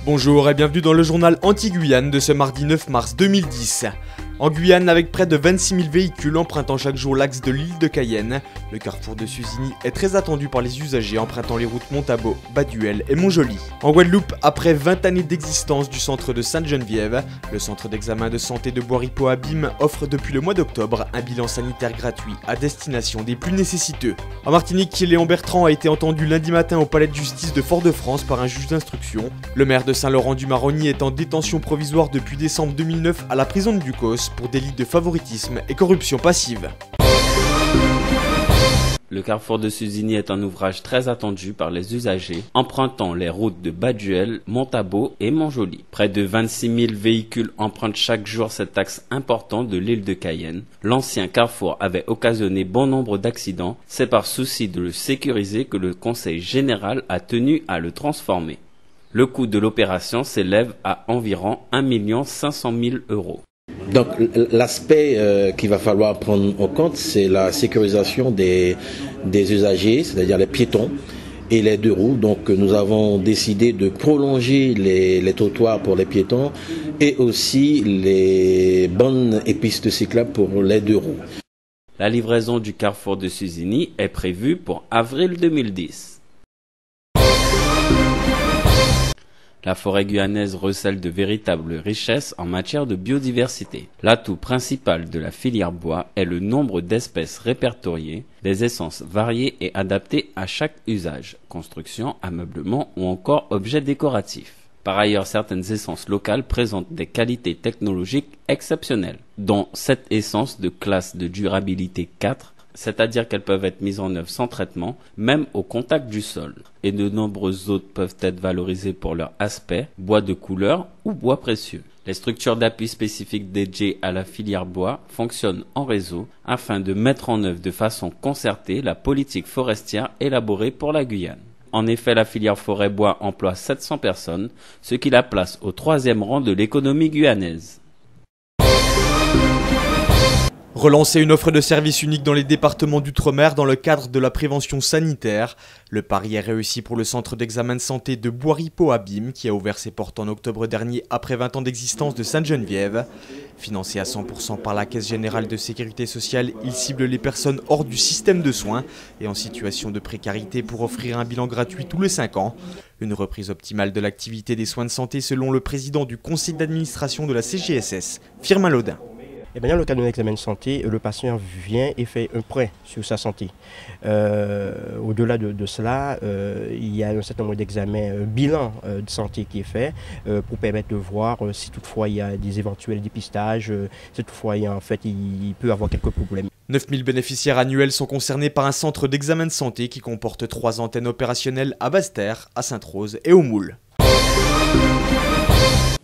Bonjour et bienvenue dans le journal Anti-Guyane de ce mardi 9 mars 2010. En Guyane, avec près de 26 000 véhicules empruntant chaque jour l'axe de l'île de Cayenne, le carrefour de Suzini est très attendu par les usagers empruntant les routes Montabo, Baduel et Montjoly. En Guadeloupe, après 20 années d'existence du centre de Sainte-Geneviève, le centre d'examen de santé de Boiripo-Abîme offre depuis le mois d'octobre un bilan sanitaire gratuit à destination des plus nécessiteux. En Martinique, Léon Bertrand a été entendu lundi matin au palais de justice de Fort-de-France par un juge d'instruction. Le maire de Saint-Laurent-du-Maroni est en détention provisoire depuis décembre 2009 à la prison de Ducos pour délit de favoritisme et corruption passive. Le carrefour de Suzini est un ouvrage très attendu par les usagers, empruntant les routes de Baduel, Montabo et Montjoly. Près de 26 000 véhicules empruntent chaque jour cet axe important de l'île de Cayenne. L'ancien carrefour avait occasionné bon nombre d'accidents. C'est par souci de le sécuriser que le Conseil général a tenu à le transformer. Le coût de l'opération s'élève à environ 1 500 000 €. Donc l'aspect qu'il va falloir prendre en compte, c'est la sécurisation des usagers, c'est-à-dire les piétons et les deux roues. Donc nous avons décidé de prolonger les trottoirs pour les piétons et aussi les bandes et pistes cyclables pour les deux roues. La livraison du carrefour de Suzini est prévue pour avril 2010. La forêt guyanaise recèle de véritables richesses en matière de biodiversité. L'atout principal de la filière bois est le nombre d'espèces répertoriées, des essences variées et adaptées à chaque usage, construction, ameublement ou encore objets décoratifs. Par ailleurs, certaines essences locales présentent des qualités technologiques exceptionnelles, dont 7 essences de classe de durabilité 4, c'est-à-dire qu'elles peuvent être mises en œuvre sans traitement, même au contact du sol. Et de nombreuses autres peuvent être valorisées pour leur aspect, bois de couleur ou bois précieux. Les structures d'appui spécifiques dédiées à la filière bois fonctionnent en réseau afin de mettre en œuvre de façon concertée la politique forestière élaborée pour la Guyane. En effet, la filière forêt-bois emploie 700 personnes, ce qui la place au 3e rang de l'économie guyanaise. Relancer une offre de service unique dans les départements d'outre-mer dans le cadre de la prévention sanitaire. Le pari est réussi pour le centre d'examen de santé de Boiripo-Abîme qui a ouvert ses portes en octobre dernier après 20 ans d'existence de Sainte-Geneviève. Financé à 100% par la Caisse générale de sécurité sociale, il cible les personnes hors du système de soins et en situation de précarité pour offrir un bilan gratuit tous les 5 ans. Une reprise optimale de l'activité des soins de santé selon le président du conseil d'administration de la CGSS, Firmin Laudin. Et bien, dans le cadre d'un examen de santé, le patient vient et fait un point sur sa santé. Au-delà de cela, il y a un certain nombre d'examens, bilan de santé qui est fait pour permettre de voir si toutefois il y a des éventuels dépistages, si toutefois il peut avoir quelques problèmes. 9 000 bénéficiaires annuels sont concernés par un centre d'examen de santé qui comporte 3 antennes opérationnelles à Basse-Terre, à Sainte-Rose et au Moule.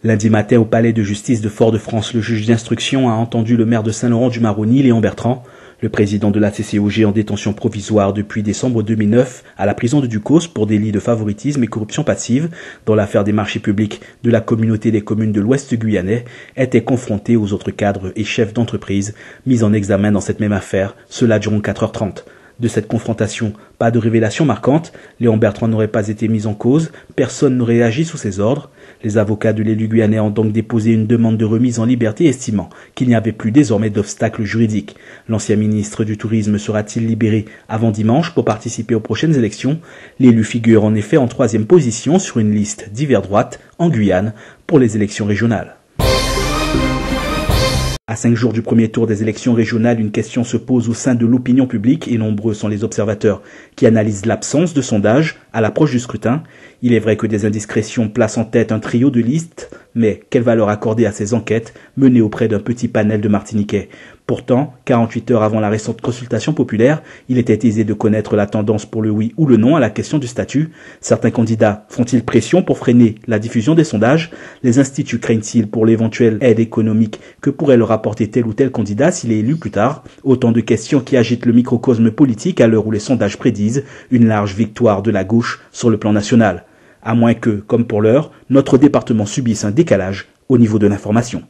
Lundi matin, au palais de justice de Fort-de-France, le juge d'instruction a entendu le maire de Saint-Laurent-du-Maroni, Léon Bertrand, le président de la CCOG en détention provisoire depuis décembre 2009 à la prison de Ducos pour délit de favoritisme et corruption passive dans l'affaire des marchés publics de la communauté des communes de l'Ouest guyanais, était confronté aux autres cadres et chefs d'entreprise mis en examen dans cette même affaire, cela durant 4h30. De cette confrontation, pas de révélation marquante, Léon Bertrand n'aurait pas été mis en cause, personne n'aurait agi sous ses ordres. Les avocats de l'élu guyanais ont donc déposé une demande de remise en liberté estimant qu'il n'y avait plus désormais d'obstacle juridique. L'ancien ministre du Tourisme sera-t-il libéré avant dimanche pour participer aux prochaines élections? L'élu figure en effet en 3e position sur une liste d'hiver droite en Guyane pour les élections régionales. À 5 jours du premier tour des élections régionales, une question se pose au sein de l'opinion publique et nombreux sont les observateurs qui analysent l'absence de sondage à l'approche du scrutin. Il est vrai que des indiscrétions placent en tête un trio de listes, mais quelle valeur accorder à ces enquêtes menées auprès d'un petit panel de Martiniquais? Pourtant, 48 heures avant la récente consultation populaire, il était aisé de connaître la tendance pour le oui ou le non à la question du statut. Certains candidats font-ils pression pour freiner la diffusion des sondages? Les instituts craignent-ils pour l'éventuelle aide économique que pourrait leur apporter tel ou tel candidat s'il est élu plus tard? Autant de questions qui agitent le microcosme politique à l'heure où les sondages prédisent une large victoire de la gauche sur le plan national. À moins que, comme pour l'heure, notre département subisse un décalage au niveau de l'information.